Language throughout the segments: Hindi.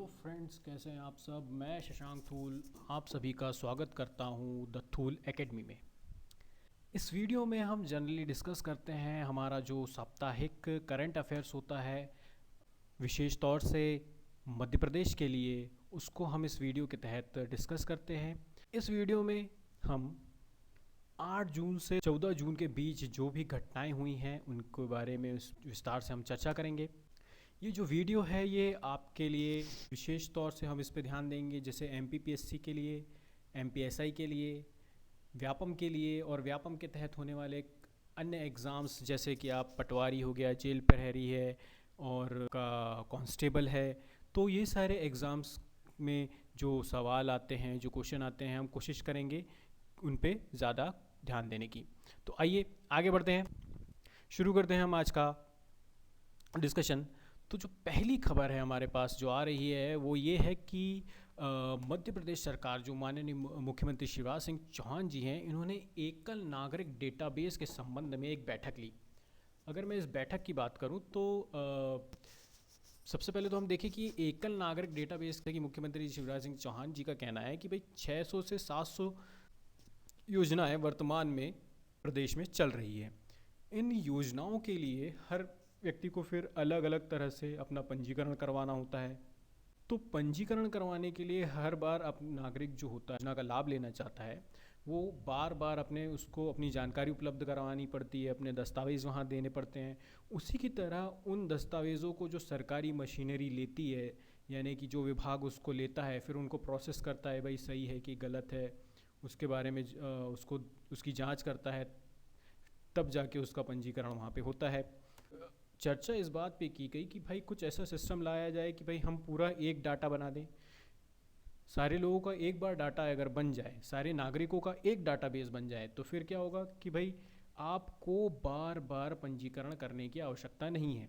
फ्रेंड्स, कैसे हैं आप सब। मैं शशांक थूल आप सभी का स्वागत करता हूं द थूल एकेडमी में। इस वीडियो में हम जनरली डिस्कस करते हैं हमारा जो साप्ताहिक करंट अफेयर्स होता है, विशेष तौर से मध्य प्रदेश के लिए, उसको हम इस वीडियो के तहत डिस्कस करते हैं। इस वीडियो में हम 8 जून से 14 जून के बीच जो भी घटनाएं हुई हैं उनके बारे में विस्तार से हम चर्चा करेंगे। ये जो वीडियो है ये आपके लिए विशेष तौर से हम इस पे ध्यान देंगे, जैसे एमपीपीएससी के लिए, एमपीएसआई के लिए, व्यापम के लिए और व्यापम के तहत होने वाले अन्य एग्ज़ाम्स, जैसे कि आप पटवारी हो गया, जेल प्रहरी है और का कांस्टेबल है। तो ये सारे एग्ज़ाम्स में जो सवाल आते हैं, जो क्वेश्चन आते हैं, हम कोशिश करेंगे उन पे ज़्यादा ध्यान देने की। तो आइए आगे बढ़ते हैं, शुरू करते हैं हम आज का डिस्कशन। तो जो पहली खबर है हमारे पास जो आ रही है वो ये है कि मध्य प्रदेश सरकार, जो माननीय मुख्यमंत्री शिवराज सिंह चौहान जी हैं, इन्होंने एकल नागरिक डेटाबेस के संबंध में एक बैठक ली। अगर मैं इस बैठक की बात करूं तो सबसे पहले तो हम देखें कि एकल नागरिक डेटाबेस की मुख्यमंत्री शिवराज सिंह चौहान जी का कहना है कि भाई 600 से 700 योजनाएं वर्तमान में प्रदेश में चल रही है। इन योजनाओं के लिए हर व्यक्ति को फिर अलग अलग तरह से अपना पंजीकरण करवाना होता है। तो पंजीकरण करवाने के लिए हर बार नागरिक जो होता है, योजना का लाभ लेना चाहता है, वो बार बार उसको अपनी जानकारी उपलब्ध करवानी पड़ती है, अपने दस्तावेज़ वहाँ देने पड़ते हैं। उसी की तरह उन दस्तावेज़ों को जो सरकारी मशीनरी लेती है, यानी कि जो विभाग उसको लेता है, फिर उनको प्रोसेस करता है, भाई सही है कि गलत है, उसके बारे में उसकी जाँच करता है, तब जाके उसका पंजीकरण वहाँ पे होता है। चर्चा इस बात पे की गई कि भाई कुछ ऐसा सिस्टम लाया जाए कि भाई हम पूरा एक डाटा बना दें, सारे लोगों का एक बार डाटा अगर बन जाए, सारे नागरिकों का एक डाटाबेस बन जाए, तो फिर क्या होगा कि भाई आपको बार बार पंजीकरण करने की आवश्यकता नहीं है।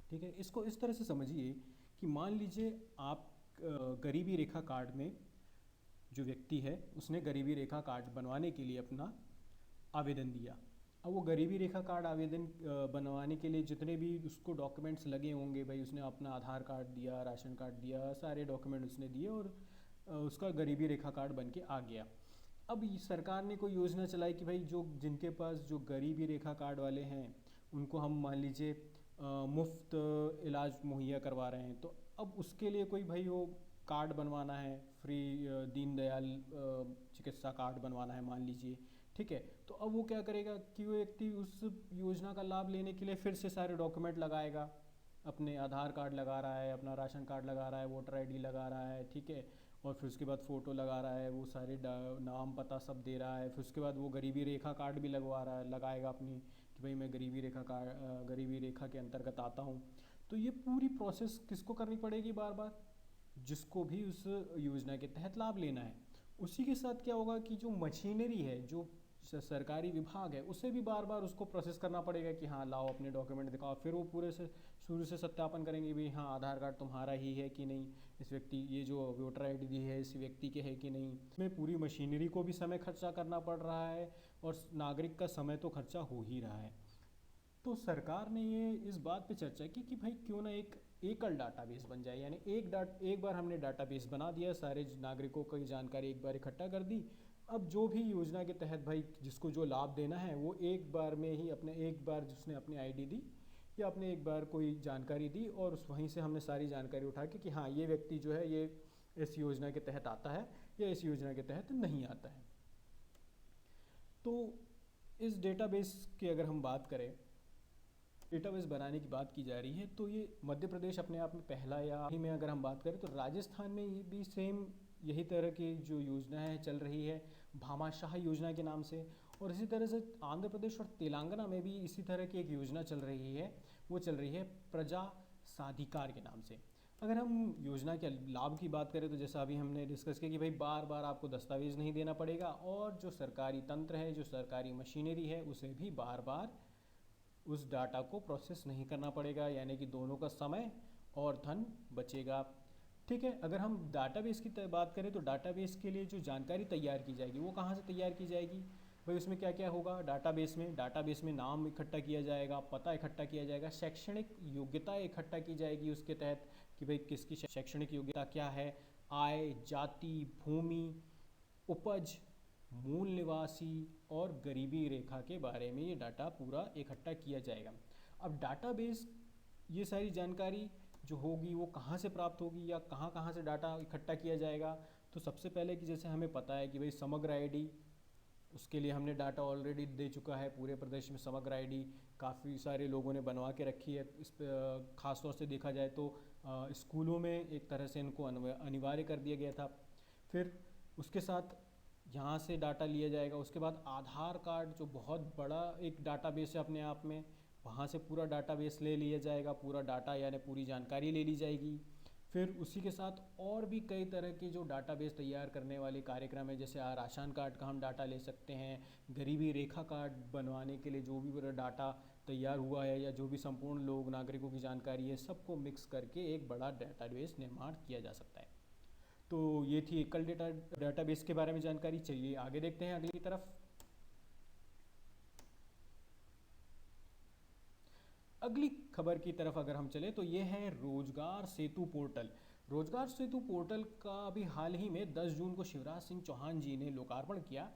ठीक है, इसको इस तरह से समझिए कि मान लीजिए आप गरीबी रेखा कार्ड में, जो व्यक्ति है उसने गरीबी रेखा कार्ड बनवाने के लिए अपना आवेदन दिया। अब वो गरीबी रेखा कार्ड आवेदन बनवाने के लिए जितने भी उसको डॉक्यूमेंट्स लगे होंगे, भाई उसने अपना आधार कार्ड दिया, राशन कार्ड दिया, सारे डॉक्यूमेंट उसने दिए और उसका गरीबी रेखा कार्ड बन के आ गया। अब सरकार ने कोई योजना चलाई कि भाई जो जिनके पास जो गरीबी रेखा कार्ड वाले हैं उनको हम मान लीजिए मुफ्त इलाज मुहैया करवा रहे हैं। तो अब उसके लिए कोई भाई वो कार्ड बनवाना है, फ्री दीनदयाल चिकित्सा कार्ड बनवाना है मान लीजिए। ठीक है, तो अब वो क्या करेगा कि वो व्यक्ति उस योजना का लाभ लेने के लिए फिर से सारे डॉक्यूमेंट लगाएगा, अपने आधार कार्ड लगा रहा है, अपना राशन कार्ड लगा रहा है, वोटर आईडी लगा रहा है, ठीक है, और फिर उसके बाद फ़ोटो लगा रहा है, वो सारे नाम पता सब दे रहा है, फिर उसके बाद वो गरीबी रेखा कार्ड भी लगवा रहा है, लगाएगा अपनी कि भाई मैं गरीबी रेखा के अंतर्गत आता हूँ। तो ये पूरी प्रोसेस किसको करनी पड़ेगी बार बार? जिसको भी उस योजना के तहत लाभ लेना है। उसी के साथ क्या होगा कि जो मशीनरी है, जो सरकारी विभाग है, उसे भी बार बार उसको प्रोसेस करना पड़ेगा कि हाँ लाओ अपने डॉक्यूमेंट दिखाओ। फिर वो पूरे से शुरू से सत्यापन करेंगे भी हाँ आधार कार्ड तुम्हारा ही है कि नहीं, इस व्यक्ति ये जो वोटर आईडी दी है इस व्यक्ति के है कि नहीं। इसमें पूरी मशीनरी को भी समय खर्चा करना पड़ रहा है और नागरिक का समय तो खर्चा हो ही रहा है। तो सरकार ने ये इस बात पे चर्चा की कि भाई क्यों ना एक एकल डाटाबेस बन जाए, यानी एक बार हमने डाटाबेस बना दिया, सारे नागरिकों की जानकारी एक बार इकट्ठा कर दी। अब जो भी योजना के तहत भाई जिसको जो लाभ देना है वो एक बार में ही एक बार जिसने अपनी आईडी दी या अपने एक बार कोई जानकारी दी और वहीं से हमने सारी जानकारी उठा के कि हाँ ये व्यक्ति जो है ये इस योजना के तहत आता है या इस योजना के तहत नहीं आता है। तो इस डेटाबेस की अगर हम बात करें, डेटाबेस बनाने की बात की जा रही है, तो ये मध्य प्रदेश अपने आप में पहला, या ही में अगर हम बात करें तो राजस्थान में ये भी सेम यही तरह की जो योजना है चल रही है भामाशाह योजना के नाम से। और इसी तरह से आंध्र प्रदेश और तेलंगाना में भी इसी तरह की एक योजना चल रही है, वो चल रही है प्रजा साधिकार के नाम से। अगर हम योजना के लाभ की बात करें तो जैसा अभी हमने डिस्कस किया कि भाई बार बार आपको दस्तावेज़ नहीं देना पड़ेगा और जो सरकारी तंत्र है, जो सरकारी मशीनरी है, उसे भी बार बार उस डाटा को प्रोसेस नहीं करना पड़ेगा, यानी कि दोनों का समय और धन बचेगा। ठीक है, अगर हम डाटाबेस की बात करें तो डाटाबेस के लिए जो जानकारी तैयार की जाएगी वो कहाँ से तैयार की जाएगी भाई? उसमें क्या क्या होगा डाटाबेस में नाम इकट्ठा किया जाएगा, पता इकट्ठा किया जाएगा, शैक्षणिक योग्यता इकट्ठा की जाएगी उसके तहत कि भाई किसकी शैक्षणिक योग्यता क्या है, आय, जाति, भूमि, उपज, मूल निवासी और गरीबी रेखा के बारे में ये डाटा पूरा इकट्ठा किया जाएगा। अब डाटाबेस, ये सारी जानकारी जो होगी वो कहाँ से प्राप्त होगी या कहाँ कहाँ से डाटा इकट्ठा किया जाएगा। तो सबसे पहले कि जैसे हमें पता है कि भाई समग्र आईडी, उसके लिए हमने डाटा ऑलरेडी दे चुका है। पूरे प्रदेश में समग्र आईडी काफ़ी सारे लोगों ने बनवा के रखी है। इस पर ख़ास तौर से देखा जाए तो स्कूलों में एक तरह से इनको अनिवार्य कर दिया गया था। फिर उसके साथ यहाँ से डाटा लिया जाएगा। उसके बाद आधार कार्ड, जो बहुत बड़ा एक डाटाबेस है अपने आप में, वहाँ से पूरा डाटाबेस ले लिया जाएगा, पूरा डाटा यानी पूरी जानकारी ले ली जाएगी। फिर उसी के साथ और भी कई तरह के जो डाटाबेस तैयार करने वाले कार्यक्रम है, जैसे राशन कार्ड का हम डाटा ले सकते हैं, गरीबी रेखा कार्ड बनवाने के लिए जो भी पूरा डाटा तैयार हुआ है या जो भी संपूर्ण लोग नागरिकों की जानकारी है, सबको मिक्स करके एक बड़ा डाटाबेस निर्माण किया जा सकता है। तो ये थी एकल डाटाबेस के बारे में जानकारी। चलिए आगे देखते हैं अगली तरफ। अगली खबर की तरफ अगर हम चले तो ये है रोजगार सेतु पोर्टल। रोजगार सेतु पोर्टल का अभी हाल ही में 10 जून को शिवराज सिंह चौहान जी ने लोकार्पण किया।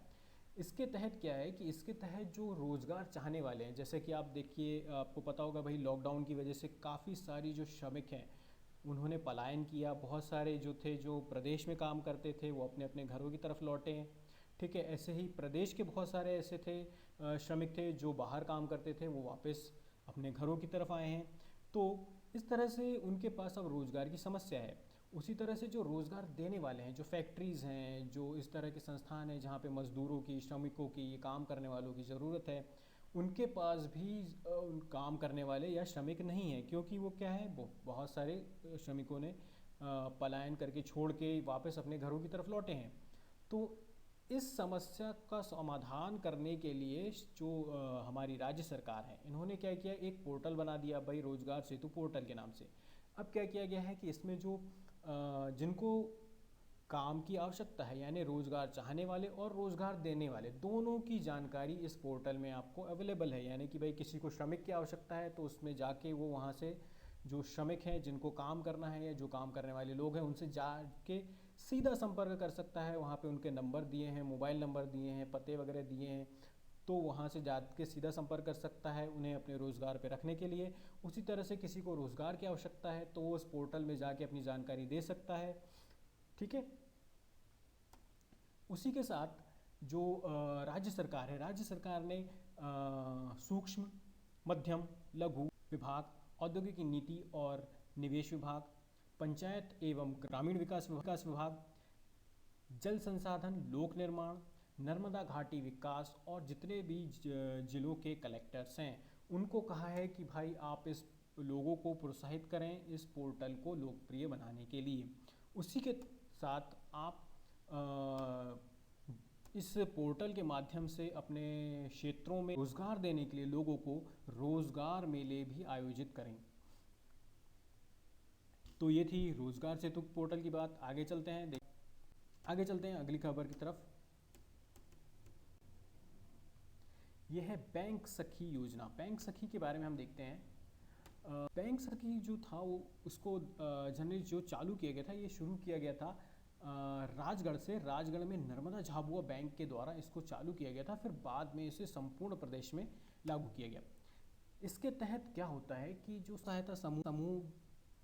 इसके तहत क्या है कि इसके तहत जो रोजगार चाहने वाले हैं, जैसे कि आप देखिए, आपको पता होगा भाई लॉकडाउन की वजह से काफ़ी सारी जो श्रमिक हैं उन्होंने पलायन किया। बहुत सारे जो थे जो प्रदेश में काम करते थे वो अपने अपने घरों की तरफ लौटे हैं। ठीक है, ऐसे ही प्रदेश के बहुत सारे ऐसे थे श्रमिक थे जो बाहर काम करते थे, वो वापस अपने घरों की तरफ आए हैं। तो इस तरह से उनके पास अब रोज़गार की समस्या है। उसी तरह से जो रोज़गार देने वाले हैं, जो फैक्ट्रीज़ हैं, जो इस तरह के संस्थान हैं जहाँ पे मज़दूरों की, श्रमिकों की, ये काम करने वालों की ज़रूरत है, उनके पास भी काम करने वाले या श्रमिक नहीं हैं। क्योंकि वो क्या है, बहुत सारे श्रमिकों ने पलायन करके छोड़ के वापस अपने घरों की तरफ लौटे हैं। तो इस समस्या का समाधान करने के लिए जो हमारी राज्य सरकार है, इन्होंने क्या किया, एक पोर्टल बना दिया भाई, रोजगार सेतु पोर्टल के नाम से। अब क्या किया गया है कि इसमें जो जिनको काम की आवश्यकता है, यानी रोजगार चाहने वाले और रोजगार देने वाले, दोनों की जानकारी इस पोर्टल में आपको अवेलेबल है। यानी कि भाई किसी को श्रमिक की आवश्यकता है तो उसमें जाके वो वहाँ से जो श्रमिक हैं, जिनको काम करना है या जो काम करने वाले लोग हैं, उनसे जाके सीधा संपर्क कर सकता है। वहाँ पे उनके नंबर दिए हैं, मोबाइल नंबर दिए हैं, पते वगैरह दिए हैं, तो वहाँ से जाके सीधा संपर्क कर सकता है उन्हें अपने रोज़गार पे रखने के लिए। उसी तरह से किसी को रोज़गार की आवश्यकता है तो वो उस पोर्टल में जाके अपनी जानकारी दे सकता है। ठीक है, उसी के साथ जो राज्य सरकार है, राज्य सरकार ने सूक्ष्म, मध्यम, लघु विभाग, औद्योगिक नीति और निवेश विभाग, पंचायत एवं ग्रामीण विकास विभाग, जल संसाधन, लोक निर्माण, नर्मदा घाटी विकास और जितने भी जिलों के कलेक्टर्स हैं, उनको कहा है कि भाई आप इस लोगों को प्रोत्साहित करें इस पोर्टल को लोकप्रिय बनाने के लिए। उसी के साथ आप इस पोर्टल के माध्यम से अपने क्षेत्रों में रोजगार देने के लिए लोगों को रोजगार मेले भी आयोजित करें। तो ये थी रोजगार सेतु पोर्टल की बात। आगे चलते हैं अगली खबर की तरफ। यह है बैंक सखी योजना। बैंक सखी के बारे में हम देखते हैं। बैंक सखी जो था वो उसको जनरली जो चालू किया गया था, ये शुरू किया गया था राजगढ़ से। राजगढ़ में नर्मदा झाबुआ बैंक के द्वारा इसको चालू किया गया था, फिर बाद में इसे संपूर्ण प्रदेश में लागू किया गया। इसके तहत क्या होता है कि जो सहायता समूह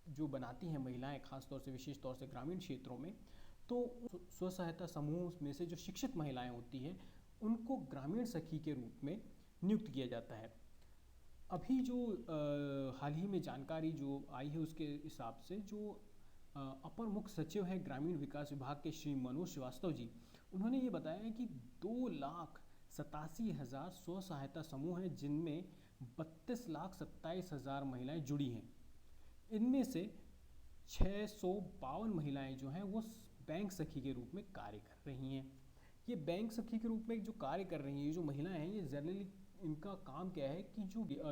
जो बनाती हैं महिलाएं, खास तौर से विशेष तौर से ग्रामीण क्षेत्रों में, तो स्व सहायता समूह में से जो शिक्षित महिलाएं होती हैं उनको ग्रामीण सखी के रूप में नियुक्त किया जाता है। अभी जो हाल ही में जानकारी जो आई है उसके हिसाब से जो अपर मुख्य सचिव हैं ग्रामीण विकास विभाग के श्री मनोज श्रीवास्तव जी, उन्होंने ये बताया है कि 2,87,000 स्व सहायता समूह हैं जिनमें 32,27,000 महिलाएं जुड़ी हैं। इनमें से 652 महिलाएं जो हैं वो बैंक सखी के रूप में कार्य कर रही हैं। ये बैंक सखी के रूप में जो कार्य कर रही हैं, ये जो महिलाएं हैं, ये जनरली इनका काम क्या है कि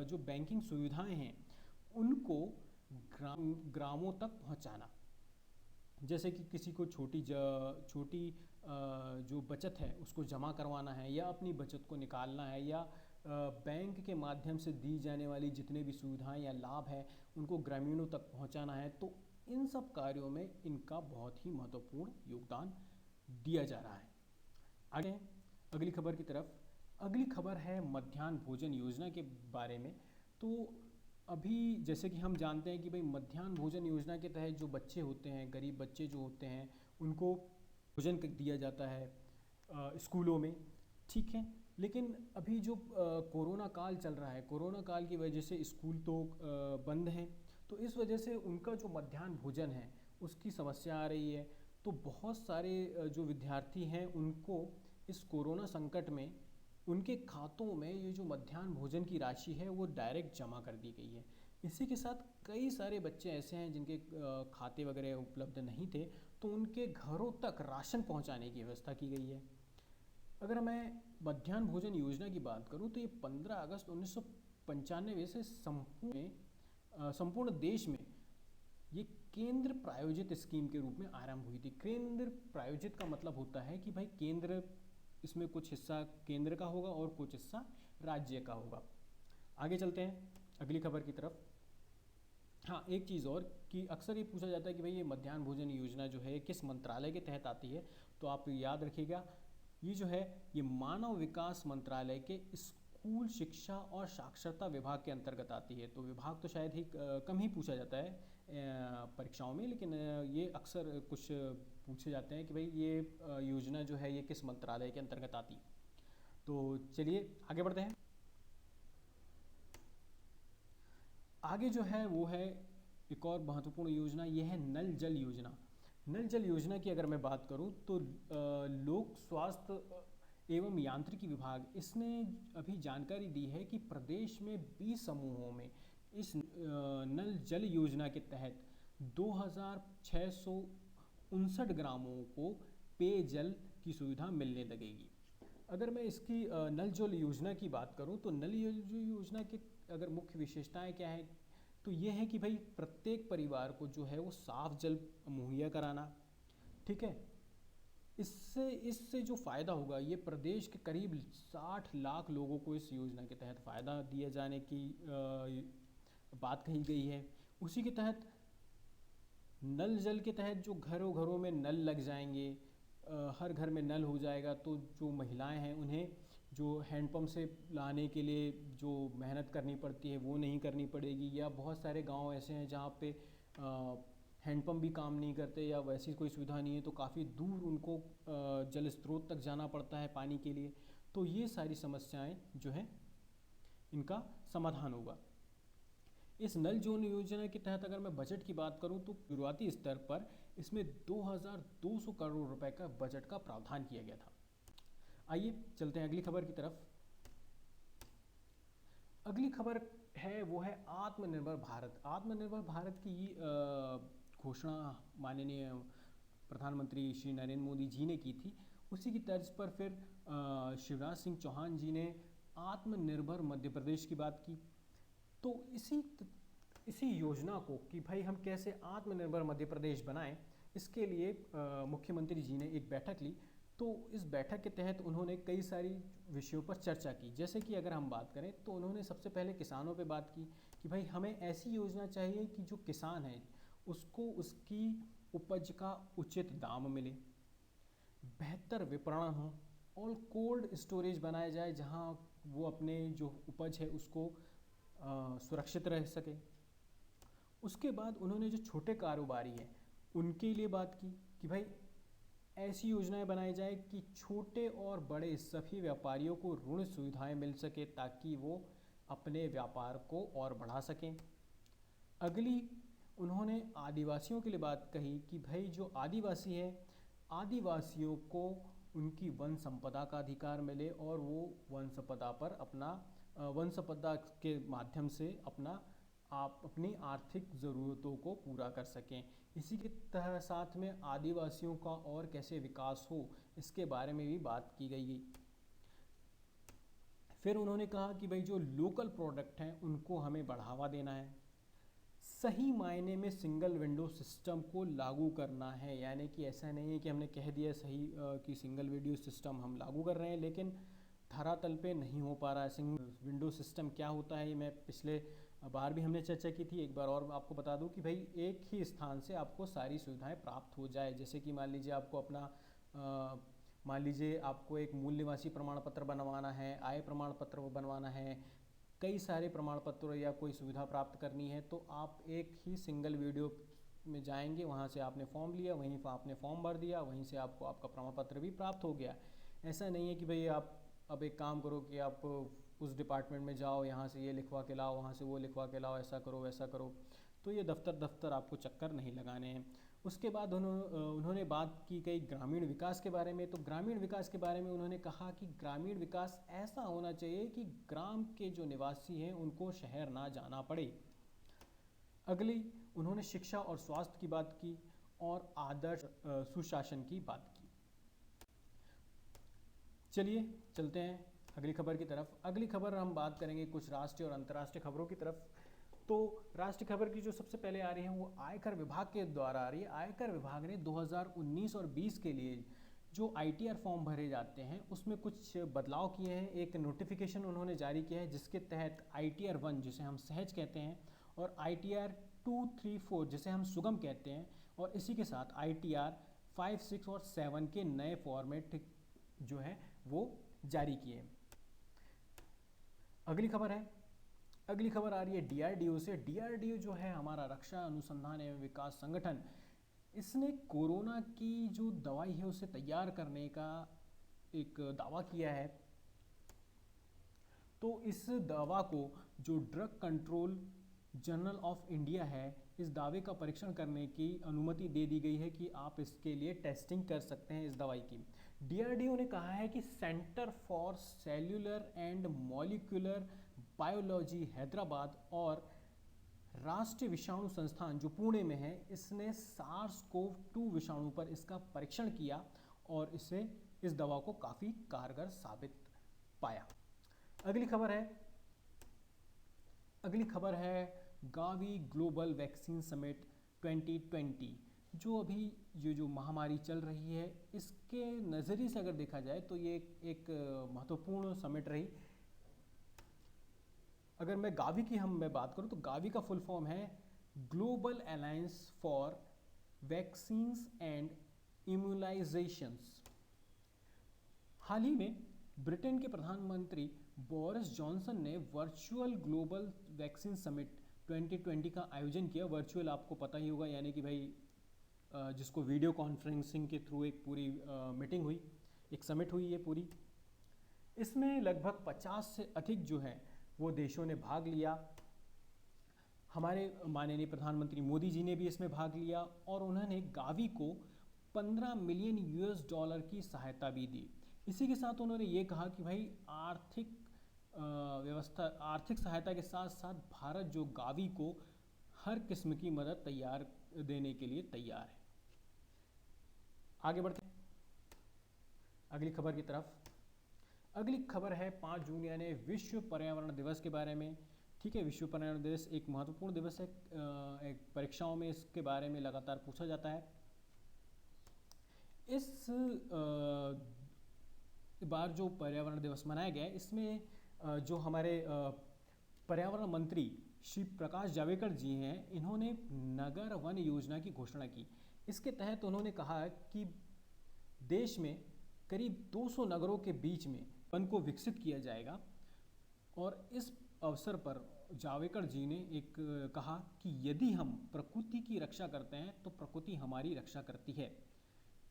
जो बैंकिंग सुविधाएं हैं उनको ग्रामों तक पहुंचाना। जैसे कि किसी को छोटी जो बचत है उसको जमा करवाना है, या अपनी बचत को निकालना है, या बैंक के माध्यम से दी जाने वाली जितने भी सुविधाएं या लाभ हैं उनको ग्रामीणों तक पहुंचाना है। तो इन सब कार्यों में इनका बहुत ही महत्वपूर्ण योगदान दिया जा रहा है। आगे अगली खबर की तरफ। अगली खबर है मध्याह्न भोजन योजना के बारे में। तो अभी जैसे कि हम जानते हैं कि भाई मध्याह्न भोजन योजना के तहत जो बच्चे होते हैं, गरीब बच्चे जो होते हैं, उनको भोजन दिया जाता है स्कूलों में, ठीक है। लेकिन अभी जो कोरोना काल चल रहा है, कोरोना काल की वजह से स्कूल तो बंद हैं, तो इस वजह से उनका जो मध्याह्न भोजन है उसकी समस्या आ रही है। तो बहुत सारे जो विद्यार्थी हैं उनको इस कोरोना संकट में उनके खातों में ये जो मध्याह्न भोजन की राशि है वो डायरेक्ट जमा कर दी गई है। इसी के साथ कई सारे बच्चे ऐसे हैं जिनके खाते वगैरह उपलब्ध नहीं थे, तो उनके घरों तक राशन पहुंचाने की व्यवस्था की गई है। अगर मैं मध्याह्न भोजन योजना की बात करूं तो ये 15 अगस्त 1995 से संपूर्ण देश में ये केंद्र प्रायोजित स्कीम के रूप में आरंभ हुई थी। केंद्र प्रायोजित का मतलब होता है कि भाई केंद्र, इसमें कुछ हिस्सा केंद्र का होगा और कुछ हिस्सा राज्य का होगा। आगे चलते हैं अगली खबर की तरफ। हाँ, एक चीज़ और कि अक्सर ये पूछा जाता है कि भाई ये मध्याह्न भोजन योजना जो है किस मंत्रालय के तहत आती है। तो आप याद रखिएगा, ये जो है ये मानव विकास मंत्रालय के स्कूल शिक्षा और साक्षरता विभाग के अंतर्गत आती है। तो विभाग तो शायद ही कम ही पूछा जाता है परीक्षाओं में, लेकिन ये अक्सर कुछ पूछे जाते हैं कि भाई ये योजना जो है ये किस मंत्रालय के अंतर्गत आती है। तो चलिए आगे बढ़ते हैं। आगे जो है वो है एक और महत्वपूर्ण योजना, ये है नल जल योजना। नल जल योजना की अगर मैं बात करूं तो लोक स्वास्थ्य एवं यांत्रिकी विभाग इसने अभी जानकारी दी है कि प्रदेश में 20 समूहों में इस नल जल योजना के तहत 2659 ग्रामों को पेयजल की सुविधा मिलने लगेगी। अगर मैं इसकी नल जल योजना की बात करूं तो नल जल योजना के अगर मुख्य विशेषताएं क्या है, तो ये है कि भाई प्रत्येक परिवार को जो है वो साफ जल मुहैया कराना, ठीक है। इससे जो फ़ायदा होगा, ये प्रदेश के करीब 60 लाख लोगों को इस योजना के तहत फ़ायदा दिए जाने की बात कही गई है। उसी के तहत नल जल के तहत जो घरों घरों में नल लग जाएंगे, हर घर में नल हो जाएगा, तो जो महिलाएं हैं उन्हें जो हैंडपम्प से लाने के लिए जो मेहनत करनी पड़ती है वो नहीं करनी पड़ेगी। या बहुत सारे गांव ऐसे हैं जहाँ पे हैंडपम्प भी काम नहीं करते या वैसी कोई सुविधा नहीं है, तो काफ़ी दूर उनको जल स्रोत तक जाना पड़ता है पानी के लिए। तो ये सारी समस्याएं जो हैं इनका समाधान होगा। इस नल जल योजना के तहत अगर मैं बजट की बात करूं तो शुरुआती स्तर पर इसमें 2200 करोड़ रुपए का बजट का प्रावधान किया गया था। आइए चलते हैं अगली खबर की तरफ। अगली खबर है वो है आत्मनिर्भर भारत। आत्मनिर्भर भारत की घोषणा माननीय प्रधानमंत्री श्री नरेंद्र मोदी जी ने की थी। उसी की तर्ज पर फिर शिवराज सिंह चौहान जी ने आत्मनिर्भर मध्य प्रदेश की बात की। तो इसी योजना को कि भाई हम कैसे आत्मनिर्भर मध्य प्रदेश बनाएं, इसके लिए मुख्यमंत्री जी ने एक बैठक ली। तो इस बैठक के तहत उन्होंने कई सारी विषयों पर चर्चा की। जैसे कि अगर हम बात करें तो उन्होंने सबसे पहले किसानों पे बात की कि भाई हमें ऐसी योजना चाहिए कि जो किसान है उसको उसकी उपज का उचित दाम मिले, बेहतर विपणन हो और कोल्ड स्टोरेज बनाया जाए जहां वो अपने जो उपज है उसको सुरक्षित रह सके। उसके बाद उन्होंने जो छोटे कारोबारी हैं उनके लिए बात की कि भाई ऐसी योजनाएं बनाई जाए कि छोटे और बड़े सभी व्यापारियों को ऋण सुविधाएं मिल सके ताकि वो अपने व्यापार को और बढ़ा सकें। अगली उन्होंने आदिवासियों के लिए बात कही कि भाई जो आदिवासी है, आदिवासियों को उनकी वन संपदा का अधिकार मिले और वो वन संपदा पर अपना वन संपदा के माध्यम से अपनी आर्थिक ज़रूरतों को पूरा कर सकें। इसी के साथ में आदिवासियों का और कैसे विकास हो इसके बारे में भी बात की गई। फिर उन्होंने कहा कि भाई जो लोकल प्रोडक्ट हैं उनको हमें बढ़ावा देना है, सही मायने में सिंगल विंडो सिस्टम को लागू करना है। यानी कि ऐसा नहीं है कि हमने कह दिया सही कि सिंगल विंडो सिस्टम हम लागू कर रहे हैं लेकिन धरातल पे नहीं हो पा रहा है। सिंगल विंडो सिस्टम क्या होता है ये मैं पिछले बाहर भी हमने चर्चा की थी, एक बार और आपको बता दूं कि भाई एक ही स्थान से आपको सारी सुविधाएं प्राप्त हो जाए। जैसे कि मान लीजिए आपको अपना मान लीजिए आपको एक मूल निवासी प्रमाण पत्र बनवाना है, आय प्रमाण पत्र बनवाना है, कई सारे प्रमाण पत्र या कोई सुविधा प्राप्त करनी है, तो आप एक ही सिंगल वीडियो में जाएंगे, वहाँ से आपने फॉर्म लिया, वहीं पर आपने फॉर्म भर दिया, वहीं से आपको आपका प्रमाण पत्र भी प्राप्त हो गया। ऐसा नहीं है कि भाई आप अब एक काम करो कि आप उस डिपार्टमेंट में जाओ, यहाँ से ये लिखवा के लाओ, वहाँ से वो लिखवा के लाओ, ऐसा करो वैसा करो, तो ये दफ्तर दफ्तर आपको चक्कर नहीं लगाने हैं। उसके बाद उन्होंने बात की कई ग्रामीण विकास के बारे में। तो ग्रामीण विकास के बारे में उन्होंने कहा कि ग्रामीण विकास ऐसा होना चाहिए कि ग्राम के जो निवासी हैं उनको शहर ना जाना पड़े। अगली उन्होंने शिक्षा और स्वास्थ्य की बात की और आदर्श सुशासन की बात की। चलिए चलते हैं अगली खबर की तरफ। अगली खबर हम बात करेंगे कुछ राष्ट्रीय और अंतर्राष्ट्रीय खबरों की तरफ। तो राष्ट्रीय खबर की जो सबसे पहले आ रही है वो आयकर विभाग के द्वारा आ रही है। आयकर विभाग ने 2019 और 20 के लिए जो ITR फॉर्म भरे जाते हैं उसमें कुछ बदलाव किए हैं। एक नोटिफिकेशन उन्होंने जारी किया है जिसके तहत ITR 1 जिसे हम सहज कहते हैं और ITR 2, 3, 4 जिसे हम सुगम कहते हैं, और इसी के साथ ITR 5, 6 और 7 के नए फॉर्मेट जो है वो जारी किए। अगली खबर आ रही है DRDO से। DRDO जो है हमारा रक्षा अनुसंधान एवं विकास संगठन, इसने कोरोना की जो दवाई है उसे तैयार करने का एक दावा किया है। तो इस दवा को जो drug control journal of India है, इस दावे का परीक्षण करने की अनुमति दे दी गई है कि आप इसके लिए टेस्टिंग कर सकते हैं इस दवाई की। DRDO ने कहा है कि centre for cellular and molecular biology Hyderabad और राष्ट्रीय विषाणु संस्थान जो पुणे में है, इसने SARS-CoV-2 विषाणु पर इसका परीक्षण किया और इसे इस दवा को काफ़ी कारगर साबित पाया। अगली खबर है गावी ग्लोबल वैक्सीन समिट 2020। जो अभी ये जो महामारी चल रही है इसके नज़रिए से अगर देखा जाए तो ये एक महत्वपूर्ण समिट रही। अगर मैं गावी की मैं बात करूं तो गावी का फुल फॉर्म है global alliance for vaccines and immunisations. हाल ही में ब्रिटेन के प्रधानमंत्री बोरिस जॉनसन ने वर्चुअल ग्लोबल वैक्सीन समिट 2020 का आयोजन किया। वर्चुअल आपको पता ही होगा, यानी कि भाई जिसको वीडियो कॉन्फ्रेंसिंग के थ्रू एक पूरी मीटिंग हुई, एक समिट हुई है पूरी। इसमें लगभग 50 से अधिक जो है वो देशों ने भाग लिया। हमारे माननीय प्रधानमंत्री मोदी जी ने भी इसमें भाग लिया और उन्होंने गावी को $15 मिलियन की सहायता भी दी। इसी के साथ उन्होंने ये कहा कि भाई आर्थिक सहायता के साथ साथ भारत जो गावी को हर किस्म की मदद देने के लिए तैयार है। आगे बढ़ते हैं अगली खबर की तरफ। अगली खबर है 5 जून यानी विश्व पर्यावरण दिवस के बारे में। ठीक है, विश्व पर्यावरण दिवस एक महत्वपूर्ण दिवस है। एक परीक्षाओं में इसके बारे में लगातार पूछा जाता है। इस बार जो पर्यावरण दिवस मनाया गया है इसमें जो हमारे पर्यावरण मंत्री श्री प्रकाश जावड़ेकर जी हैं, इन्होंने नगर वन योजना की घोषणा की। इसके तहत उन्होंने कहा कि देश में करीब 200 नगरों के बीच में वन को विकसित किया जाएगा। और इस अवसर पर जावड़ेकर जी ने एक कहा कि यदि हम प्रकृति की रक्षा करते हैं तो प्रकृति हमारी रक्षा करती है।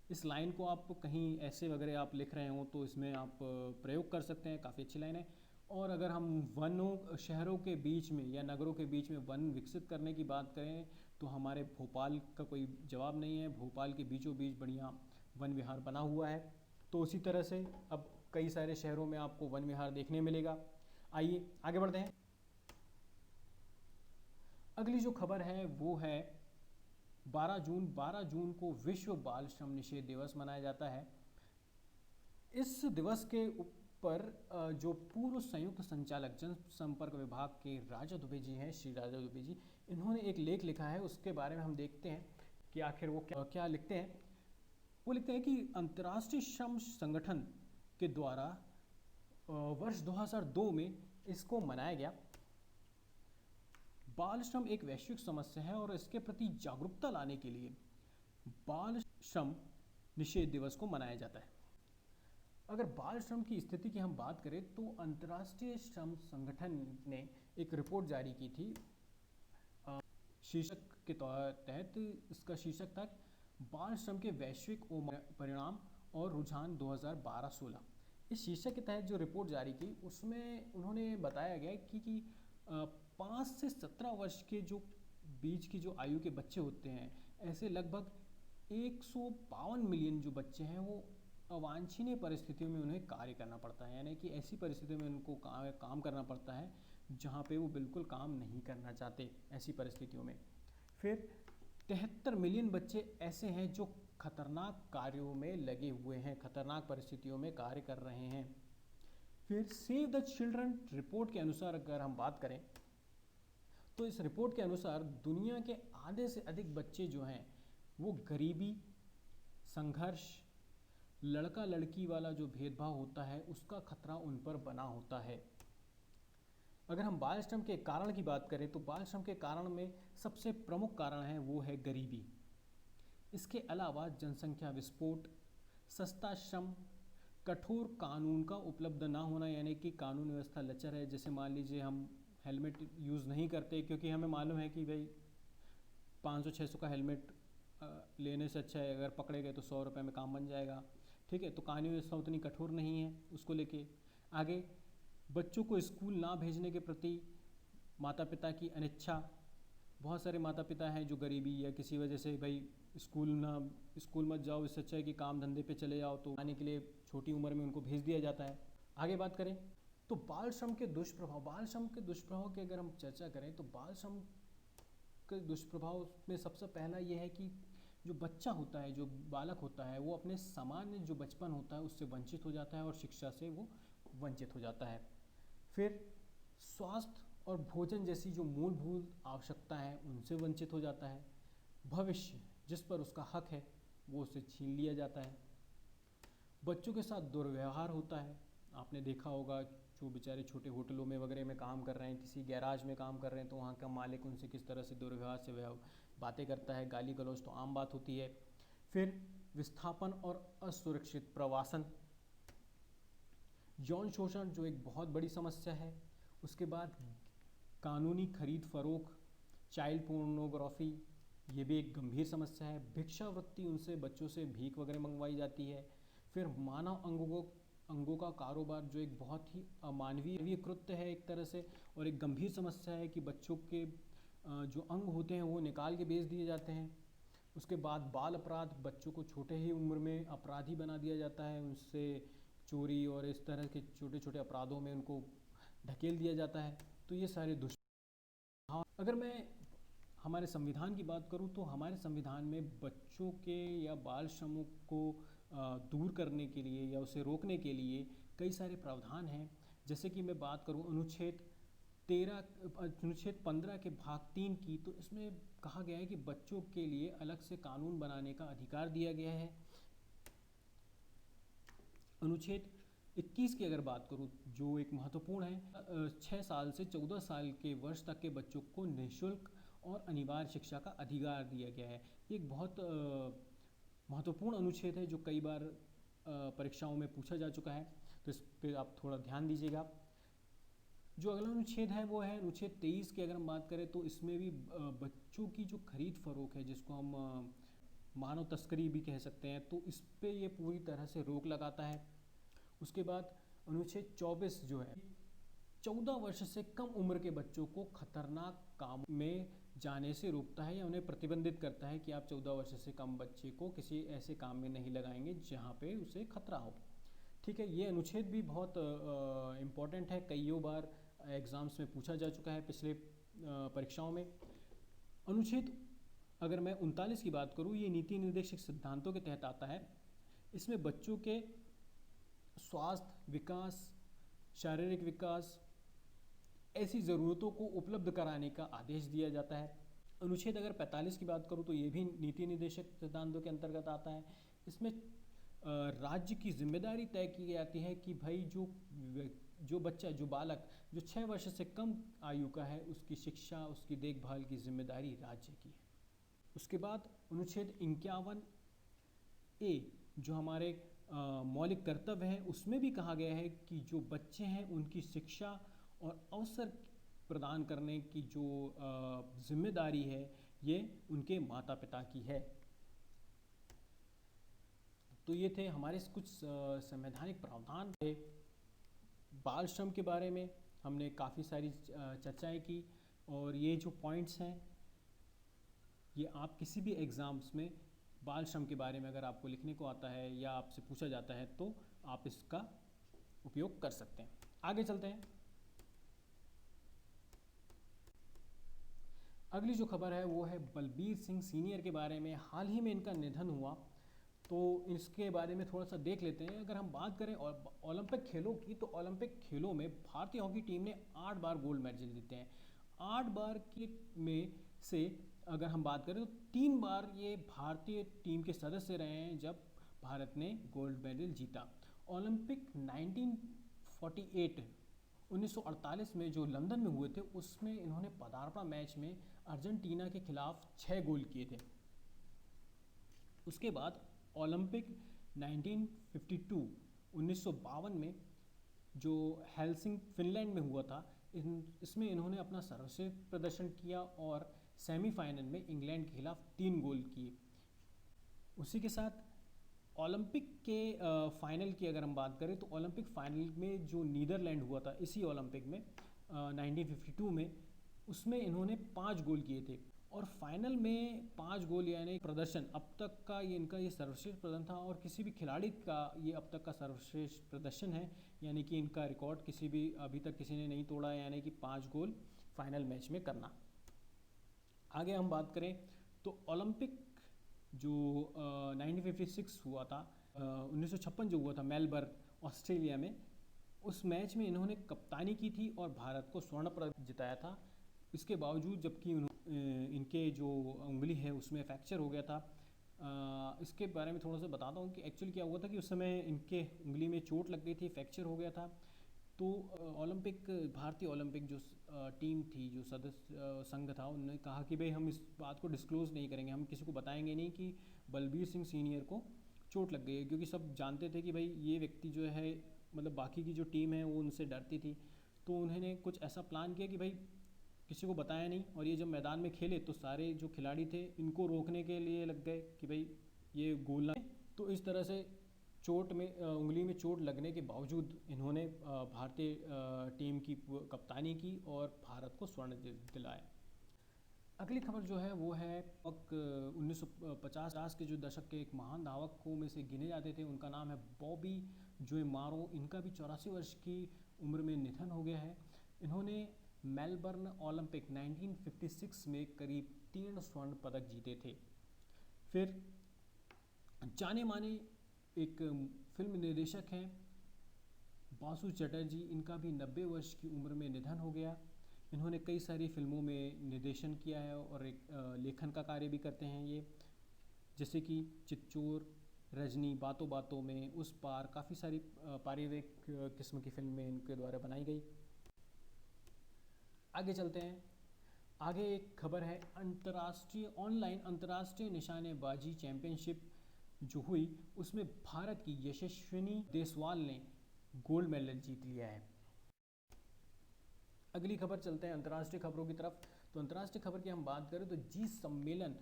इस लाइन को आप कहीं ऐसे वगैरह आप लिख रहे हो तो इसमें आप प्रयोग कर सकते हैं, काफ़ी अच्छी लाइन है। और अगर हम वनों शहरों के बीच में या नगरों के बीच में वन विकसित करने की बात करें तो हमारे भोपाल का कोई जवाब नहीं है। भोपाल के बीचों बीच बढ़िया वन विहार बना हुआ है। तो उसी तरह से अब कई सारे शहरों में आपको वन विहार देखने मिलेगा। आइए आगे बढ़ते हैं। अगली जो खबर है वो है 12 जून को विश्व बाल श्रम निषेध दिवस मनाया जाता है। इस दिवस के ऊपर जो पूर्व संयुक्त संचालक जनसंपर्क विभाग के राजा दुबे जी हैं, श्री राजा दुबे जी, इन्होंने एक लेख लिखा है। उसके बारे में हम देखते हैं कि आखिर वो क्या लिखते हैं। वो लिखते हैं कि अंतर्राष्ट्रीय श्रम संगठन के द्वारा वर्ष 2002 में इसको मनाया गया। बाल श्रम एक वैश्विक समस्या है और इसके प्रति जागरूकता लाने के लिए बाल श्रम निषेध दिवस को मनाया जाता है। अगर बाल श्रम की स्थिति की हम बात करें तो अंतर्राष्ट्रीय श्रम संगठन ने एक रिपोर्ट जारी की थी। शीर्षक के तहत इसका शीर्षक था बाल श्रम के वैश्विक परिणाम और रुझान 2012-16। इस शीर्षक के तहत जो रिपोर्ट जारी की उसमें उन्होंने बताया गया कि 5 से 17 वर्ष के जो बीच की जो आयु के बच्चे होते हैं, ऐसे लगभग 152 मिलियन जो बच्चे हैं वो अवांछनीय परिस्थितियों में उन्हें कार्य करना पड़ता है, यानी कि ऐसी परिस्थितियों में उनको काम करना पड़ता है जहाँ पे वो बिल्कुल काम नहीं करना चाहते ऐसी परिस्थितियों में। फिर 73 मिलियन बच्चे ऐसे हैं जो खतरनाक कार्यों में लगे हुए हैं, खतरनाक परिस्थितियों में कार्य कर रहे हैं। फिर सेव द चिल्ड्रन रिपोर्ट के अनुसार अगर हम बात करें तो इस रिपोर्ट के अनुसार दुनिया के आधे से अधिक बच्चे जो हैं वो गरीबी, संघर्ष, लड़का लड़की वाला जो भेदभाव होता है उसका खतरा उन पर बना होता है। अगर हम बाल श्रम के कारण की बात करें तो बाल श्रम के कारण में सबसे प्रमुख कारण है वो है गरीबी। इसके अलावा जनसंख्या विस्फोट, सस्ता श्रम, कठोर कानून का उपलब्ध ना होना, यानी कि कानून व्यवस्था लचर है। जैसे मान लीजिए हम हेलमेट यूज़ नहीं करते क्योंकि हमें मालूम है कि भाई 500-600 का हेलमेट लेने से अच्छा है अगर पकड़े गए तो 100 रुपये में काम बन जाएगा। ठीक है, तो कानून व्यवस्था उतनी कठोर नहीं है उसको लेके। आगे बच्चों को स्कूल ना भेजने के प्रति माता पिता की अनिच्छा। बहुत सारे माता पिता हैं जो गरीबी या किसी वजह से भाई स्कूल मत जाओ, इससे अच्छा है कि काम धंधे पे चले जाओ, तो आने के लिए छोटी उम्र में उनको भेज दिया जाता है। आगे बात करें तो बाल श्रम के दुष्प्रभाव की अगर हम चर्चा करें तो बाल श्रम के दुष्प्रभाव में सबसे पहला ये है कि जो बच्चा होता है, जो बालक होता है, वो अपने सामान्य जो बचपन होता है उससे वंचित हो जाता है और शिक्षा से वो वंचित हो जाता है। फिर स्वास्थ्य और भोजन जैसी जो मूलभूत आवश्यकता है उनसे वंचित हो जाता है। भविष्य जिस पर उसका हक है वो उसे छीन लिया जाता है। बच्चों के साथ दुर्व्यवहार होता है। आपने देखा होगा जो बेचारे छोटे होटलों में वगैरह में काम कर रहे हैं, किसी गैराज में काम कर रहे हैं, तो वहाँ का मालिक उनसे किस तरह से दुर्व्यवहार से बातें करता है। गाली गलौज तो आम बात होती है। फिर विस्थापन और असुरक्षित प्रवासन, यौन शोषण जो एक बहुत बड़ी समस्या है। उसके बाद कानूनी खरीद फरोख्त, चाइल्ड पोर्नोग्राफी, ये भी एक गंभीर समस्या है। भिक्षावृत्ति, उनसे बच्चों से भीख वगैरह मंगवाई जाती है। फिर मानव अंगों का कारोबार जो एक बहुत ही अमानवीय कृत्य है एक तरह से, और एक गंभीर समस्या है कि बच्चों के जो अंग होते हैं वो निकाल के बेच दिए जाते हैं। उसके बाद बाल अपराध, बच्चों को छोटे ही उम्र में अपराधी बना दिया जाता है, उनसे चोरी और इस तरह के छोटे छोटे अपराधों में उनको ढकेल दिया जाता है। तो ये सारे दुष्प्रभाव। अगर मैं हमारे संविधान की बात करूं तो हमारे संविधान में बच्चों के या बाल श्रमों को दूर करने के लिए या उसे रोकने के लिए कई सारे प्रावधान हैं। जैसे कि मैं बात करूं अनुच्छेद 15 के भाग 3 की, तो इसमें कहा गया है कि बच्चों के लिए अलग से कानून बनाने का अधिकार दिया गया है। अनुच्छेद 21 की अगर बात करूं जो एक महत्वपूर्ण है, 6 साल से 14 साल के वर्ष तक के बच्चों को निःशुल्क और अनिवार्य शिक्षा का अधिकार दिया गया है। ये एक बहुत महत्वपूर्ण अनुच्छेद है जो कई बार परीक्षाओं में पूछा जा चुका है, तो इस पर आप थोड़ा ध्यान दीजिएगा। जो अगला अनुच्छेद है वो है अनुच्छेद 23 की अगर हम बात करें तो इसमें भी बच्चों की जो खरीद फरोख्त है, जिसको हम मानव तस्करी भी कह सकते हैं, तो इस पे ये पूरी तरह से रोक लगाता है। उसके बाद अनुच्छेद 24 जो है 14 वर्ष से कम उम्र के बच्चों को खतरनाक काम में जाने से रोकता है या उन्हें प्रतिबंधित करता है कि आप 14 वर्ष से कम बच्चे को किसी ऐसे काम में नहीं लगाएंगे जहाँ पे उसे खतरा हो। ठीक है, ये अनुच्छेद भी बहुत इम्पॉर्टेंट है, कईयों बार एग्ज़ाम्स में पूछा जा चुका है पिछले परीक्षाओं में। अनुच्छेद अगर मैं 39 की बात करूँ, ये नीति निर्देशक सिद्धांतों के तहत आता है। इसमें बच्चों के स्वास्थ्य, विकास, शारीरिक विकास, ऐसी ज़रूरतों को उपलब्ध कराने का आदेश दिया जाता है। अनुच्छेद अगर 45 की बात करूँ तो ये भी नीति निर्देशक सिद्धांतों के अंतर्गत आता है। इसमें राज्य की जिम्मेदारी तय की जाती है कि भाई जो जो बच्चा, जो बालक जो 6 वर्ष से कम आयु का है, उसकी शिक्षा, उसकी देखभाल की जिम्मेदारी राज्य की है। उसके बाद अनुच्छेद 51 ए, जो हमारे मौलिक कर्तव्य हैं, उसमें भी कहा गया है कि जो बच्चे हैं उनकी शिक्षा और अवसर प्रदान करने की जो जिम्मेदारी है, ये उनके माता पिता की है। तो ये थे हमारे कुछ संवैधानिक प्रावधान थे। बाल श्रम के बारे में हमने काफ़ी सारी चर्चाएं की, और ये जो पॉइंट्स हैं, ये आप किसी भी एग्ज़ाम्स में बाल श्रम के बारे में अगर आपको लिखने को आता है या आपसे पूछा जाता है तो आप इसका उपयोग कर सकते हैं। आगे चलते हैं। अगली जो खबर है वो है बलबीर सिंह सीनियर के बारे में। हाल ही में इनका निधन हुआ, तो इसके बारे में थोड़ा सा देख लेते हैं। अगर हम बात करें ओलंपिक खेलों की, तो ओलंपिक खेलों में भारतीय हॉकी टीम ने 8 बार गोल्ड मेडल जीते हैं। 8 बार के में से अगर हम बात करें तो 3 बार ये भारतीय टीम के सदस्य रहे हैं जब भारत ने गोल्ड मेडल जीता। ओलंपिक 1948 में जो लंदन में हुए थे, उसमें इन्होंने पदार्पण मैच में अर्जेंटीना के खिलाफ 6 गोल किए थे। उसके बाद ओलंपिक 1952 में जो हेल्सिंक फिनलैंड में हुआ था, इसमें इन्होंने अपना सर्वश्रेष्ठ प्रदर्शन किया और सेमीफाइनल में इंग्लैंड के खिलाफ 3 गोल किए। उसी के साथ ओलंपिक के फाइनल की अगर हम बात करें, तो ओलंपिक फाइनल में जो नीदरलैंड हुआ था इसी ओलंपिक में 1952 में, उसमें इन्होंने 5 गोल किए थे। और फाइनल में 5 गोल यानी प्रदर्शन अब तक का ये इनका ये सर्वश्रेष्ठ प्रदर्शन था, और किसी भी खिलाड़ी का ये अब तक का सर्वश्रेष्ठ प्रदर्शन है, यानी कि इनका रिकॉर्ड किसी भी अभी तक किसी ने नहीं तोड़ा, यानी कि 5 गोल फाइनल मैच में करना। आगे हम बात करें तो ओलंपिक जो 1956 हुआ था, 1956 जो हुआ था मेलबर्न ऑस्ट्रेलिया में, उस मैच में इन्होंने कप्तानी की थी और भारत को स्वर्ण पदक जिताया था। इसके बावजूद, जबकि इनके जो उंगली है उसमें फ्रैक्चर हो गया था। इसके बारे में थोड़ा सा बताता हूँ कि एक्चुअली क्या हुआ था कि उस समय इनके उंगली में चोट लग गई थी, फ्रैक्चर हो गया था। तो भारतीय ओलंपिक जो टीम थी, जो सदस्य संघ था, उन्होंने कहा कि भाई हम इस बात को डिस्क्लोज़ नहीं करेंगे, हम किसी को बताएंगे नहीं कि बलबीर सिंह सीनियर को चोट लग गई है, क्योंकि सब जानते थे कि भाई ये व्यक्ति जो है, मतलब बाकी की जो टीम है वो उनसे डरती थी। तो उन्होंने कुछ ऐसा प्लान किया कि भाई किसी को बताया नहीं, और ये जब मैदान में खेले तो सारे जो खिलाड़ी थे इनको रोकने के लिए लग गए कि भाई ये गोल ना। तो इस तरह से चोट में उंगली में चोट लगने के बावजूद इन्होंने भारतीय टीम की कप्तानी की और भारत को स्वर्ण दिलाया। अगली खबर जो है वो है 1950 के जो दशक के एक महान धावकों में से गिने जाते थे, उनका नाम है बॉबी जोएमारो। इनका भी 84 वर्ष की उम्र में निधन हो गया है। इन्होंने मेलबर्न ओलंपिक 1956 में करीब 3 स्वर्ण पदक जीते थे। फिर जाने माने एक फिल्म निर्देशक हैं बासु चटर्जी, इनका भी 90 वर्ष की उम्र में निधन हो गया। इन्होंने कई सारी फिल्मों में निर्देशन किया है और एक लेखन का कार्य भी करते हैं ये, जैसे कि चित्चोर, रजनी, बातों बातों में, उस पार, काफ़ी सारी पारिवारिक किस्म की फिल्में इनके द्वारा बनाई गई। आगे चलते हैं। आगे एक खबर है ऑनलाइन अंतर्राष्ट्रीय निशानेबाजी चैंपियनशिप जो हुई, उसमें भारत की यशस्विनी देसवाल ने गोल्ड मेडल जीत लिया है। अगली खबर चलते हैं अंतर्राष्ट्रीय खबरों की तरफ। तो अंतर्राष्ट्रीय खबर की हम बात करें तो जी सम्मेलन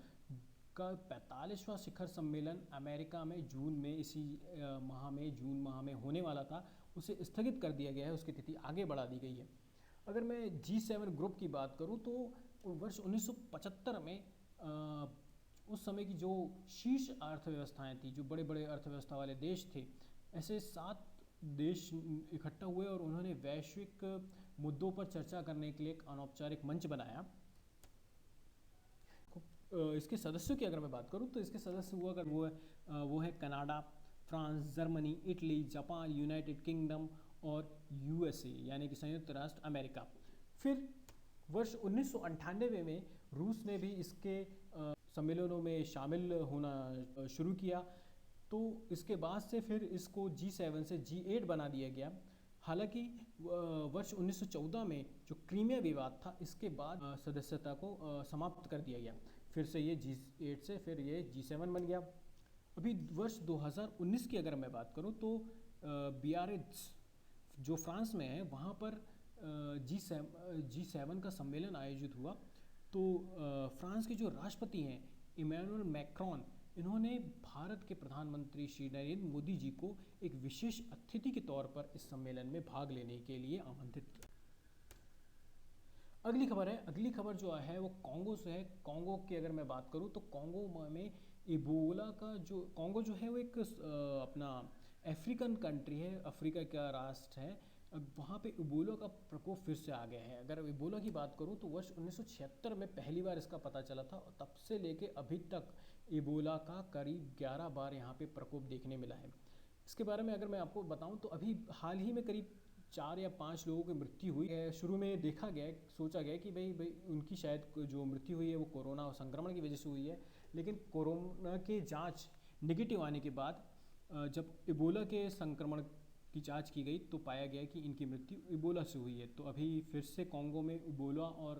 का 45वां शिखर सम्मेलन अमेरिका में जून माह में होने वाला था, उसे स्थगित कर दिया गया है, उसकी तिथि आगे बढ़ा दी गई है। अगर मैं G7 ग्रुप की बात करूं तो वर्ष 1975 में उस समय की जो शीर्ष अर्थव्यवस्थाएं थी, जो बड़े बड़े अर्थव्यवस्था वाले देश थे, ऐसे 7 देश इकट्ठा हुए और उन्होंने वैश्विक मुद्दों पर चर्चा करने के लिए एक अनौपचारिक मंच बनाया। इसके सदस्यों की अगर मैं बात करूं तो इसके सदस्य हुआ अगर वो है Canada, France, Germany, Italy, Japan, United kingdom और USA यानी कि संयुक्त राष्ट्र अमेरिका। फिर वर्ष 1998 में रूस ने भी इसके सम्मेलनों में शामिल होना शुरू किया। तो इसके बाद से फिर इसको G7 से G8 बना दिया गया। हालांकि वर्ष 1914 में जो क्रीमिया विवाद था, इसके बाद सदस्यता को समाप्त कर दिया गया। फिर से ये G8 से फिर ये G7 बन गया। अभी वर्ष 2019 की अगर मैं बात करूं तो बियारेत्ज जो फ्रांस में है, वहाँ पर G7 का सम्मेलन आयोजित हुआ। तो फ्रांस के जो राष्ट्रपति हैं इमैनुअल मैक्रोन, इन्होंने भारत के प्रधानमंत्री श्री नरेंद्र मोदी जी को एक विशेष अतिथि के तौर पर इस सम्मेलन में भाग लेने के लिए आमंत्रित किया। अगली खबर जो है वो कॉन्गो से है। कॉन्गो की अगर मैं बात करूं तो कॉन्गो में इबोला का जो कॉन्गो जो है वो एक अपना अफ्रीकन कंट्री है, अफ्रीका का राष्ट्र है। अब वहाँ पे इबोला का प्रकोप फिर से आ गया है। अगर इबोला की बात करूँ तो वर्ष 1976 में पहली बार इसका पता चला था, और तब से लेके अभी तक इबोला का करीब 11 बार यहाँ पे प्रकोप देखने मिला है। इसके बारे में अगर मैं आपको बताऊँ तो अभी हाल ही में करीब 4 या 5 लोगों की मृत्यु हुई है। शुरू में देखा गया, सोचा गया कि भाई उनकी शायद जो मृत्यु हुई है वो कोरोना संक्रमण की वजह से हुई है, लेकिन कोरोना के जाँच नेगेटिव आने के बाद जब इबोला के संक्रमण की जांच की गई तो पाया गया कि इनकी मृत्यु इबोला से हुई है। तो अभी फिर से कॉन्गो में इबोला और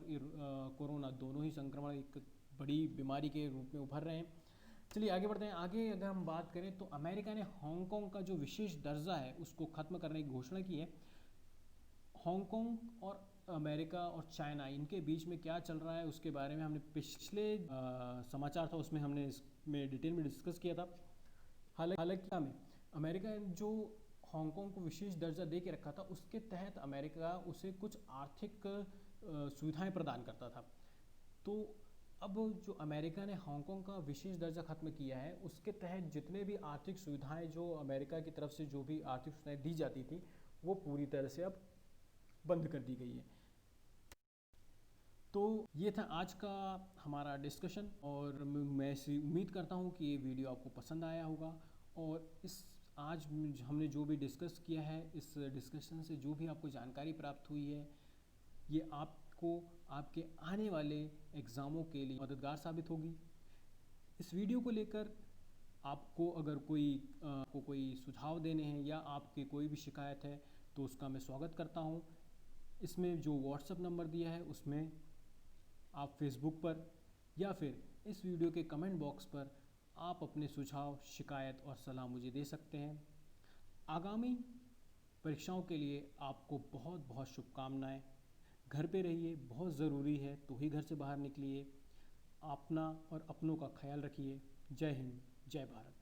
कोरोना दोनों ही संक्रमण एक बड़ी बीमारी के रूप में उभर रहे हैं। चलिए आगे बढ़ते हैं। आगे अगर हम बात करें तो अमेरिका ने हांगकांग का जो विशेष दर्जा है उसको ख़त्म करने की घोषणा की है। हांगकांग और अमेरिका और चाइना, इनके बीच में क्या चल रहा है उसके बारे में हमने पिछले समाचार था उसमें हमने इसमें डिटेल में डिस्कस किया था। हालांकि अमेरिका जो हांगकांग को विशेष दर्जा दे के रखा था, उसके तहत अमेरिका उसे कुछ आर्थिक सुविधाएं प्रदान करता था। तो अब जो अमेरिका ने हांगकांग का विशेष दर्जा खत्म किया है, उसके तहत जितने भी आर्थिक सुविधाएं जो अमेरिका की तरफ से जो भी आर्थिक सुविधाएं दी जाती थी वो पूरी तरह से अब बंद कर दी गई है। तो ये था आज का हमारा डिस्कशन, और मैं उम्मीद करता हूँ कि ये वीडियो आपको पसंद आया होगा। और इस आज हमने जो भी डिस्कस किया है, इस डिस्कशन से जो भी आपको जानकारी प्राप्त हुई है, ये आपको आपके आने वाले एग्ज़ामों के लिए मददगार साबित होगी। इस वीडियो को लेकर आपको अगर कोई सुझाव देने हैं या आपके कोई भी शिकायत है तो उसका मैं स्वागत करता हूँ। इसमें जो व्हाट्सएप नंबर दिया है उसमें आप फेसबुक पर या फिर इस वीडियो के कमेंट बॉक्स पर आप अपने सुझाव, शिकायत और सलाह मुझे दे सकते हैं। आगामी परीक्षाओं के लिए आपको बहुत बहुत शुभकामनाएं। घर पे रहिए, बहुत ज़रूरी है तो ही घर से बाहर निकलिए। अपना और अपनों का ख्याल रखिए। जय हिंद, जय भारत।